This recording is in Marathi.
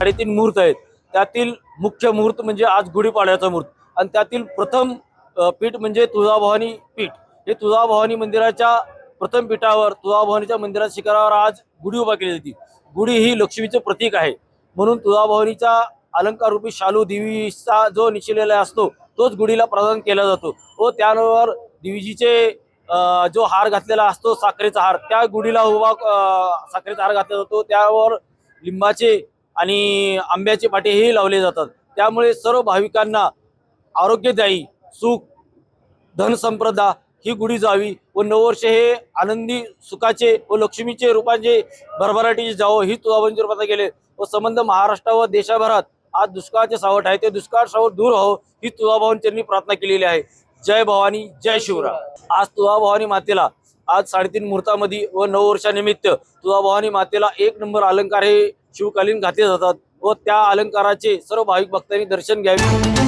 3.5 मुहूर्त आहेत। त्यातील मुख्य मुहूर्त म्हणजे आज गुढीपाडव्याचा मुहूर्त आणि त्यातील प्रथम पीठ म्हणजे तुळजाभवानी पीठ। हे तुळजाभवानी मंदिराच्या प्रथम पीठावर तुळजाभवानीच्या मंदिराच्या शिखरावर आज गुढी उभा केली जाते। गुढी ही लक्ष्मीचे प्रतीक आहे, म्हणून तुळजाभवानीच्या अलंकार रूपी शालू देवीचा जो निशिलेला असतो तोच गुढीला प्रदान केला जातो व त्यावर देवीजीचे जो हार घातलेला असतो साखरेचा हार, त्या गुढीला उभा साखरेचा हार घातला जातो। त्यावर लिंबाचे आणि आंब्याचे पाटेही लावले जातात। त्यामुळे सर्व भाविकांना आरोग्यदायी, सुख, धनसंपदा ही गुढी जावी व नववर्ष हे आनंदी, सुखाचे व लक्ष्मीचे रूपांचे भरभराटीचे जावो ही तुळजाभवानीची रूपात गेले व संबंध महाराष्ट्र व देशभरात आज दुष्काळाचे सावट आहे, ते दुष्काळ सावट दूर हो ही तुळजाभवानींनी प्रार्थना केलेली आहे। जय भवानी, जय शिवराय। आज तुळजाभवानी मातेला आज 3.5 मुहूर्तामध्ये व नववर्षानिमित्त तुळजाभवानी मातेला 1 नंबर अलंकार हे शिवकालीन घातले जातात व त्या अलंकाराचे सर्व भाविक भक्तांनी दर्शन घ्यावे।